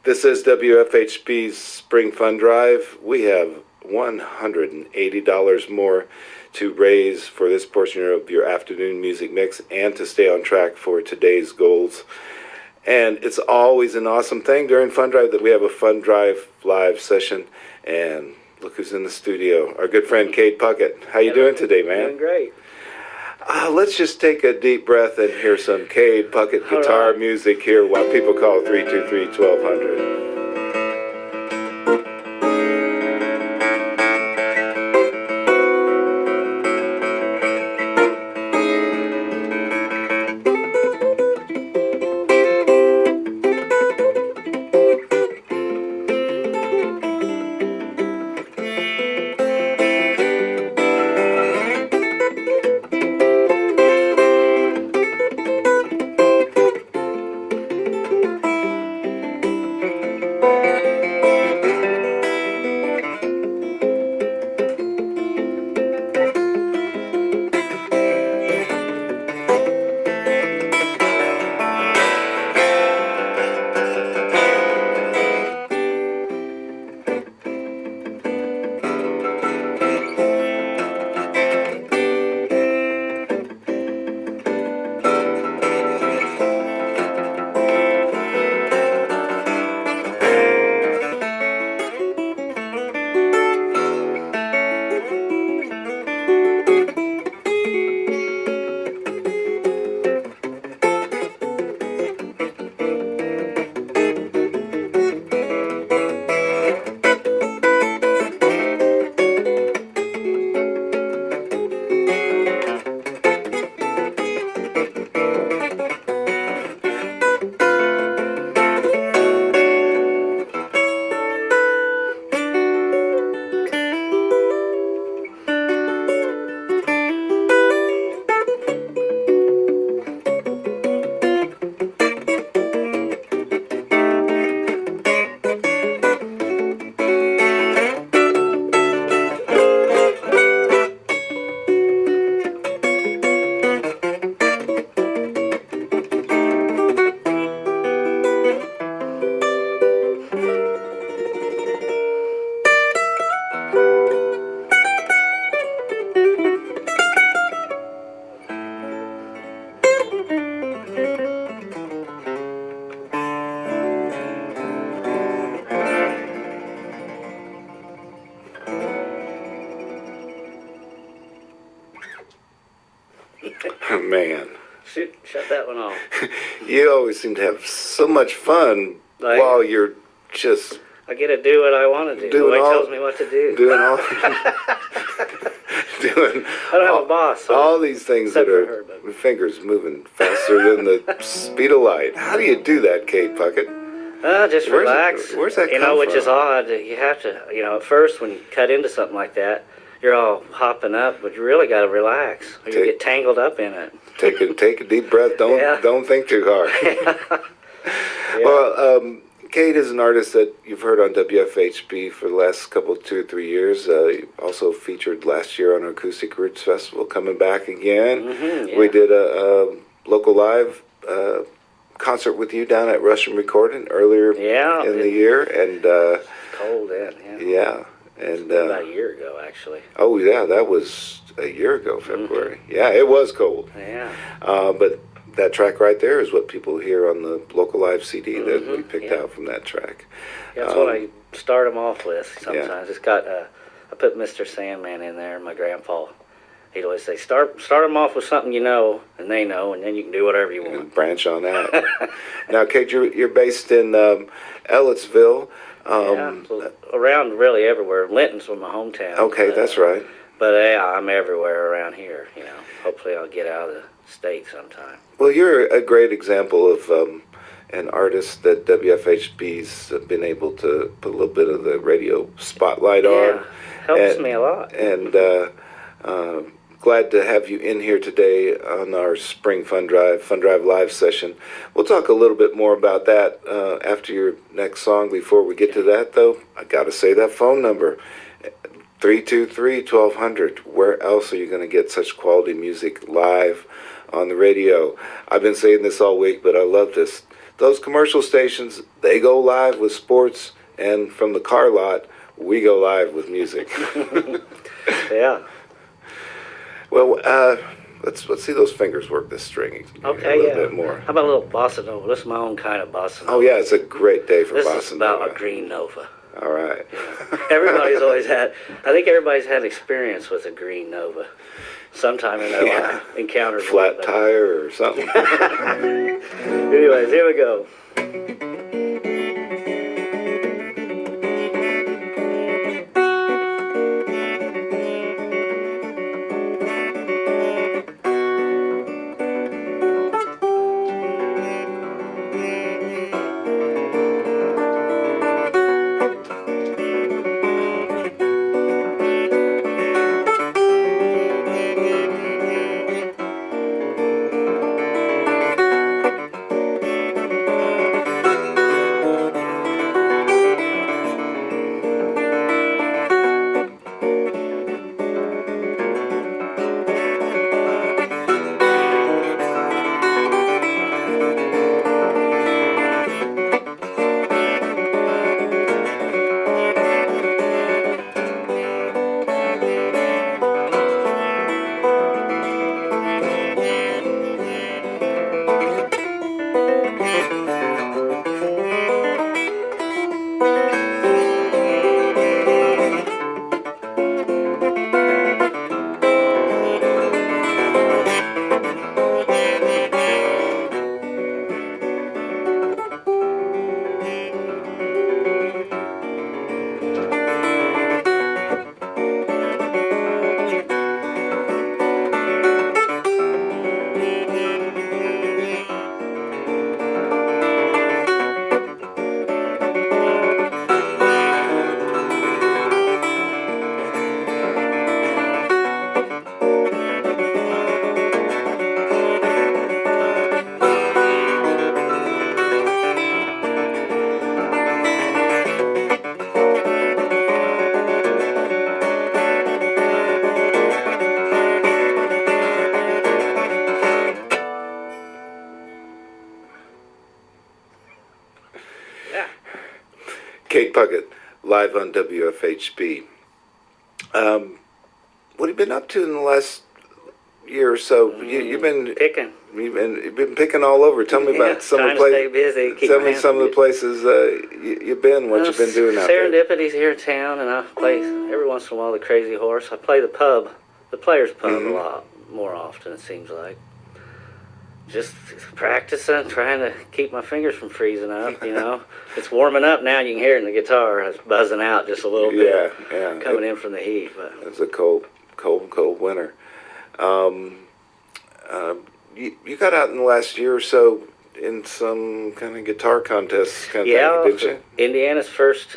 This is WFHB's Spring Fund Drive. We have $180 more to raise for this portion of your afternoon music mix and to stay on track for today's goals. And it's always an awesome thing during Fund Drive that we have a Fund Drive live session. And look who's in the studio, our good friend Kade Puckett. How you doing today, man? Doing great. Let's just take a deep breath and hear some Kade Puckett guitar music here while people call 323-1200. Man. Shut that one off. You always seem to have so much fun while you're just... I get to do what I want to do. Nobody tells me what to do. I don't have a boss. So all these things that are fingers moving faster than the speed of light. How do you do that, Kade Puckett? Just relax. Where's that come from? Which is odd. You have to, at first when you cut into something like that, you're all hopping up, but you really got to relax, or you get tangled up in it. Take a deep breath. Don't think too hard. Yeah. Well, Kade is an artist that you've heard on WFHB for the last 2 or 3 years. Also featured last year on our Acoustic Roots Festival, coming back again. Mm-hmm, yeah. We did a local live concert with you down at Russian Recording earlier in the year, and cold then. Yeah. And about a year ago, actually. Oh yeah, that was a year ago, February. Mm-hmm. Yeah, it was cold. Yeah. But that track right there is what people hear on the local live CD that we picked out from that track. Yeah, that's what I start them off with sometimes. It's got I put Mr. Sandman in there, my grandpa. He'd always say, start them off with something you know, and they know, and then you can do whatever you want. And branch on that. Now, Kade, you're based in Ellettsville. Around really everywhere. Linton's my hometown. Okay, that's right. But I'm everywhere around here. Hopefully I'll get out of the state sometime. Well, you're a great example of an artist that WFHB's been able to put a little bit of the radio spotlight on. Helps me a lot. And glad to have you in here today on our Spring Fund Drive Live session. We'll talk a little bit more about that after your next song. Before we get to that, though, I got to say that phone number, 323-1200. Where else are you going to get such quality music live on the radio? I've been saying this all week, but I love this. those commercial stations, they go live with sports, and from the car lot, we go live with music. Yeah. Well, let's see those fingers work this string Okay, a little bit more. How about a little bossa nova? This is my own kind of bossa nova. Oh yeah, it's a great day for this bossa is about nova. a green nova. All right. Everybody's always had. I think everybody's had experience with a green nova, sometime in their life. Encountered flat one, tire or something. Anyways, here we go. Kade Puckett, live on WFHB. What have you been up to in the last year or so? You've been picking. You've been picking all over. Tell me about some of the places. Stay busy. Keep tell me some of the places you've been. What you've been doing out there? Serendipity's here in town, and I play every once in a while the Crazy Horse. I play the pub, the Players Pub, a lot more often. It seems like. Just practicing, trying to keep my fingers from freezing up, you know. It's warming up now. You can hear it in the guitar. It's buzzing out just a little bit. Yeah. Coming in from the heat. But it's a cold winter. You got out in the last year or so in some kind of guitar contest kind of thing, didn't you? Indiana's first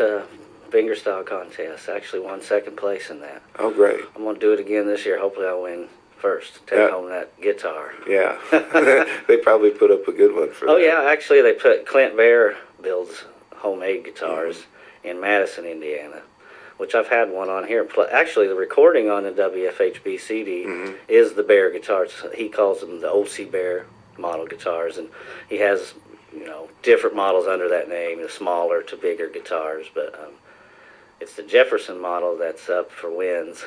fingerstyle contest. I actually won second place in that. Oh, great. I'm going to do it again this year. Hopefully I'll win first. Take home that guitar. Yeah. They probably put up a good one for that. Oh, yeah. Actually, they put Clint Bear builds homemade guitars in Madison, Indiana, which I've had one on here. Actually, the recording on the WFHB CD is the Bear guitars. He calls them the OC Bear model guitars, and he has, different models under that name, the smaller to bigger guitars, but it's the Jefferson model that's up for wins,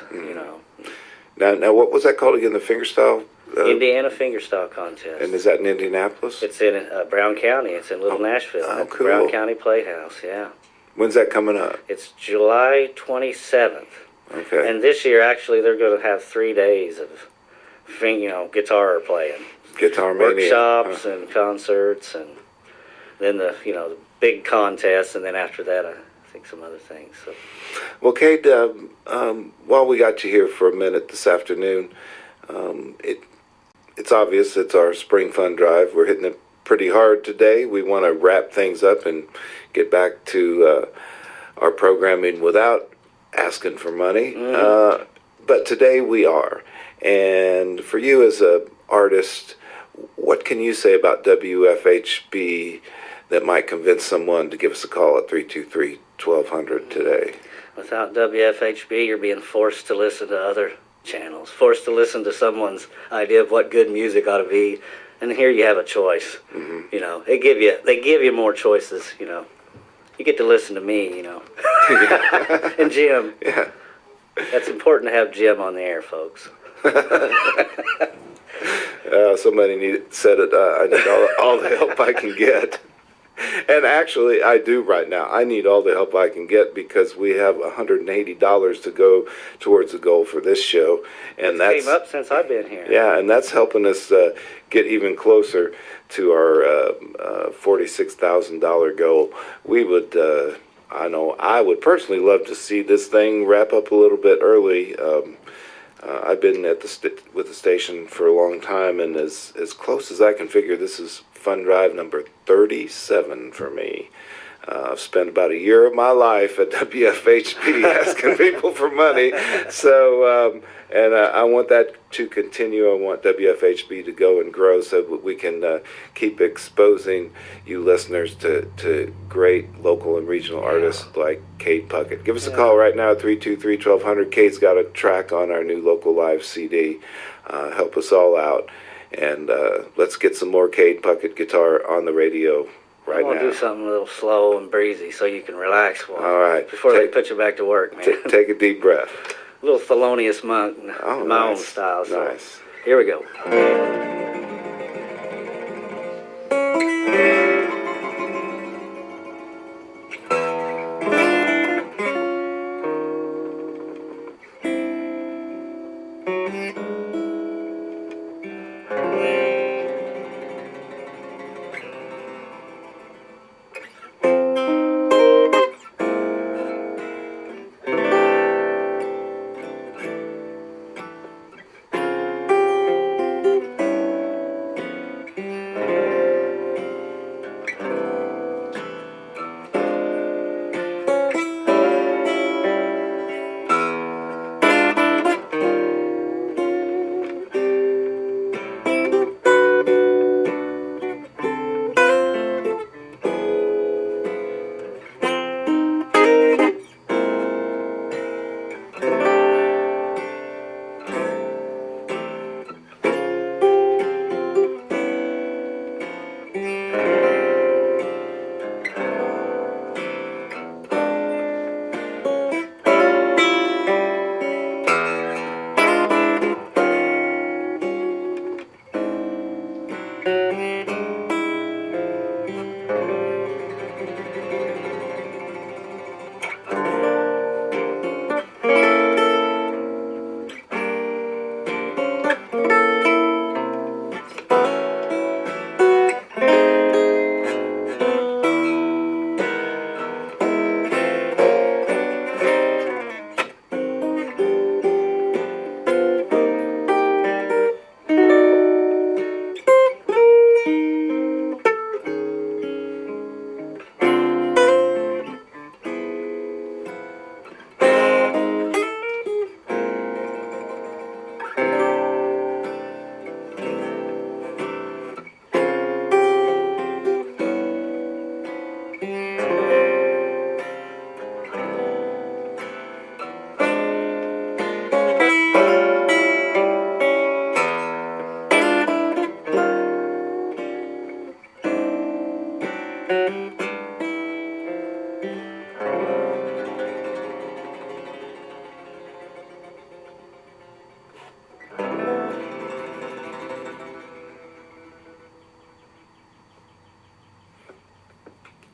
Now, what was that called again? The fingerstyle? Indiana Fingerstyle Contest. And is that in Indianapolis? It's in Brown County. It's in Little Nashville. Oh, at the cool. Brown County Playhouse, yeah. When's that coming up? It's July 27th. Okay. And this year, actually, they're going to have 3 days of, guitar playing. Guitar Mania. Workshops and concerts, and then the big contest, and then after that, I think some other things. So. Well, Kade, while we got you here for a minute this afternoon, it's obvious it's our Spring Fun Drive. We're hitting it pretty hard today. We want to wrap things up and get back to our programming without asking for money. But today we are. And for you as an artist, what can you say about WFHB that might convince someone to give us a call at 323-1200 today? Without WFHB, you're being forced to listen to other channels, forced to listen to someone's idea of what good music ought to be, and here you have a choice. You know, they give you more choices. You know, you get to listen to me. You know, and Jim. Yeah. That's important to have Jim on the air, folks. Somebody said it. I need all the help I can get. And actually, I do right now. I need all the help I can get because we have $180 to go towards the goal for this show, and that's came up since I've been here. Yeah, and that's helping us get even closer to our $46,000 goal. We would, I would personally love to see this thing wrap up a little bit early. I've been at with the station for a long time, and as close as I can figure, this is Fund Drive number 37 for me. I've spent about a year of my life at WFHB asking people for money, so I want that to continue. I want WFHB to go and grow so that we can keep exposing you listeners to great local and regional artists like Kade Puckett. Give us a call right now at 323-1200. Kade's got a track on our new local live CD. Help us all out. And let's get some more Kade Puckett guitar on the radio right now. I want to do something a little slow and breezy so you can relax all right. Before they put you back to work, man. Take a deep breath. A little Thelonious Monk, my own style. So Nice. Here we go.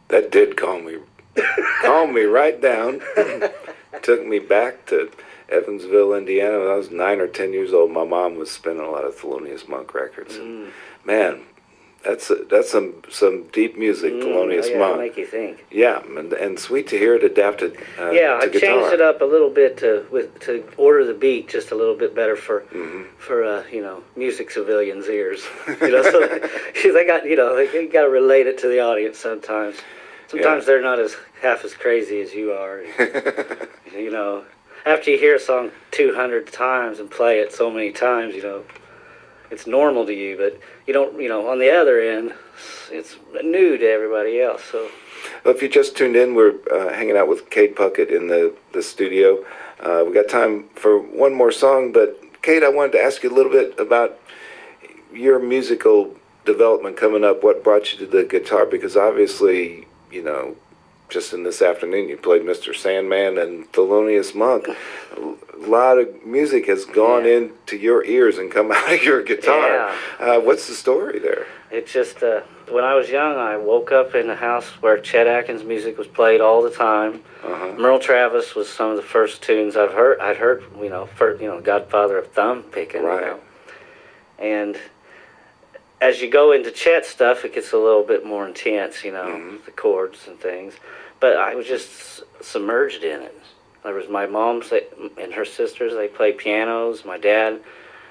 That did calm me right down. Took me back to Evansville, Indiana. When I was 9 or 10 years old, my mom was spinning a lot of Thelonious Monk records. And man, that's some deep music, Thelonious Monk. Make you think. Yeah, and sweet to hear it adapted to I guitar. changed it up a little bit to order the beat just a little bit better for music civilians' ears. So they got they got to relate it to the audience sometimes. Sometimes they're not half as crazy as you are. After you hear a song 200 times and play it so many times, it's normal to you, but you don't, on the other end, it's new to everybody else. So, well, if you just tuned in, we're hanging out with Kade Puckett in the studio. We got time for one more song, but Kade, I wanted to ask you a little bit about your musical development coming up? What brought you to the guitar? Because obviously, just in this afternoon, you played Mr. Sandman and Thelonious Monk. A lot of music has gone into your ears and come out of your guitar. Yeah. What's the story there? It's just, when I was young, I woke up in a house where Chet Atkins music was played all the time. Merle Travis was some of the first tunes I'd heard, Godfather of Thumb Picking. Right. And as you go into Chet stuff, it gets a little bit more intense, the chords and things. But I was just submerged in it. There was my mom and her sisters, they played pianos. My dad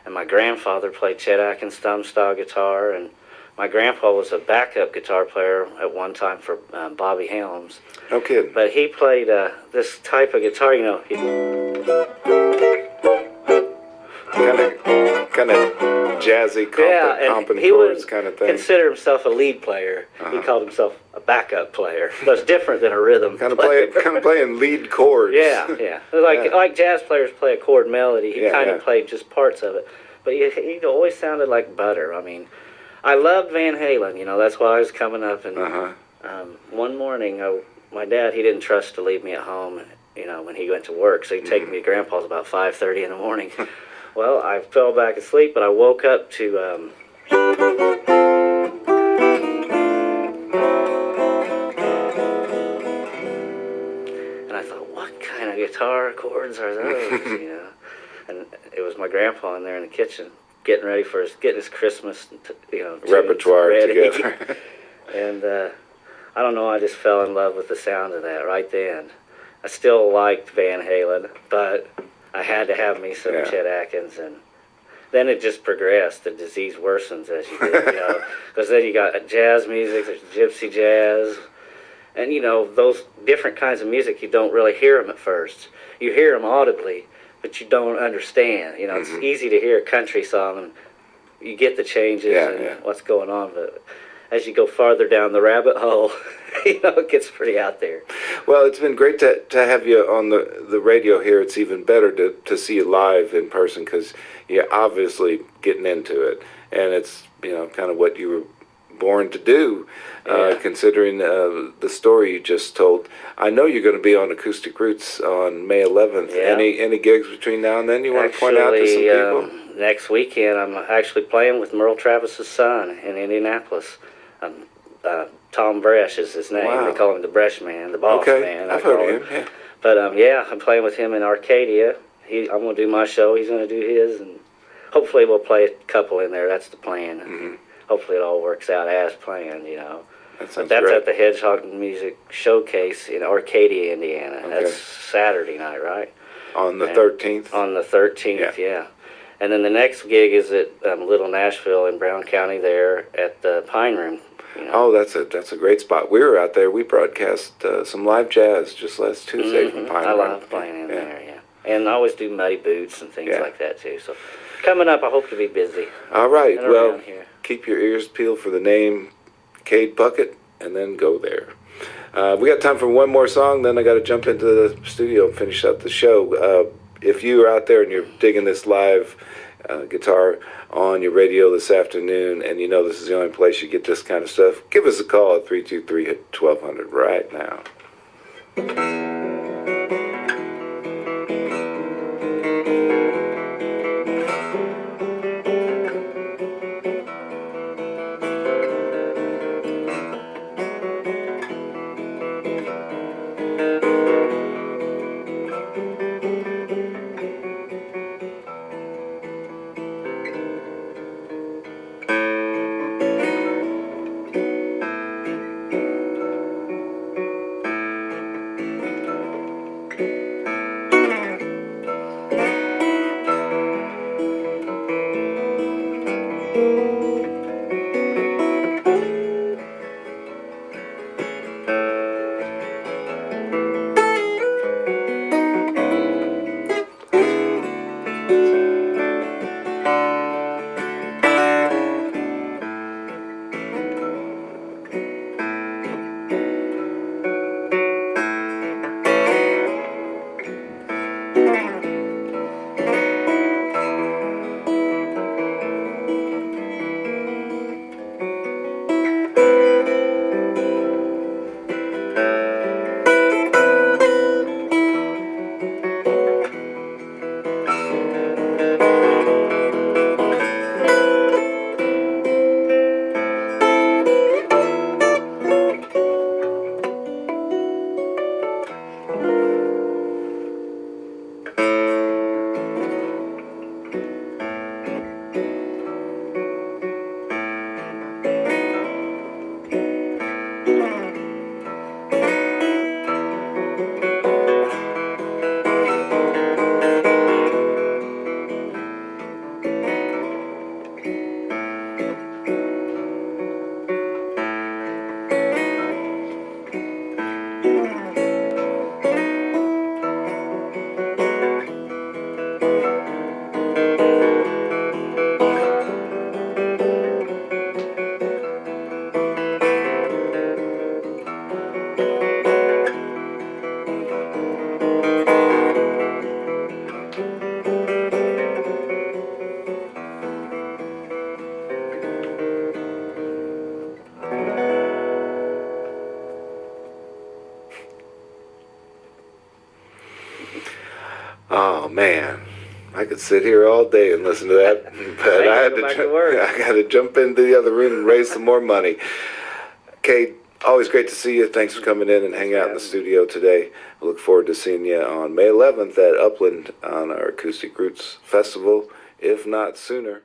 and my grandfather played Chet Atkins thumb-style guitar, and my grandpa was a backup guitar player at one time for Bobby Helms. No kidding. But he played this type of guitar, Kind of jazzy, comping he chords would kind of thing. consider himself a lead player. He called himself a backup player. That's different than a rhythm player. playing lead chords. Yeah. Like jazz players play a chord melody. He kind of played just parts of it. But he always sounded like butter. I mean, I loved Van Halen. That's why I was coming up. And one morning, my dad, he didn't trust to leave me at home, when he went to work. So he'd take me to Grandpa's about 5:30 in the morning. Well, I fell back asleep, but I woke up to, and I thought, what kind of guitar chords are those, And it was my grandpa in there in the kitchen, getting his Christmas, repertoire ready. together. And I don't know, I just fell in love with the sound of that right then. I still liked Van Halen, but I had to have me some Chet Atkins, and then it just progressed. The disease worsens as you get, because then you got jazz music, there's gypsy jazz, and those different kinds of music, you don't really hear them at first. You hear them audibly, but you don't understand. It's easy to hear a country song, and you get the changes and what's going on, but as you go farther down the rabbit hole, it gets pretty out there. Well, it's been great to have you on the radio here. It's even better to see you live in person because you're obviously getting into it. And it's, kind of what you were born to do, considering the story you just told. I know you're going to be on Acoustic Roots on May 11th. Yeah. Any gigs between now and then you want to point out to some people? Next weekend, I'm actually playing with Merle Travis's son in Indianapolis. Tom Bresh is his name. Wow. They call him the Bresh Man, the boss man. I've heard of him. Yeah. But I'm playing with him in Arcadia. I'm going to do my show. He's going to do his, and hopefully we'll play a couple in there. That's the plan. Hopefully it all works out as planned. That's great. at the Hedgehog Music Showcase in Arcadia, Indiana. Okay. That's Saturday night, right? On the 13th. On the 13th, yeah. And then the next gig is at Little Nashville in Brown County there at the Pine Room. Oh, that's a great spot. We were out there. We broadcast some live jazz just last Tuesday from Pine Room. I love playing in there, And I always do Muddy Boots and things like that, too. So coming up, I hope to be busy. All right. Well, keep your ears peeled for the name Kade Puckett, and then go there. We got time for one more song, then I got to jump into the studio and finish up the show. If you are out there and you're digging this live guitar on your radio this afternoon, and this is the only place you get this kind of stuff, give us a call at 323-1200 right now. Oh man, I could sit here all day and listen to that, but I had go to work. I got to jump into the other room and raise some more money. Kate, always great to see you. Thanks for coming in and hanging out in the studio today. I look forward to seeing you on May 11th at Upland on our Acoustic Roots Festival, if not sooner.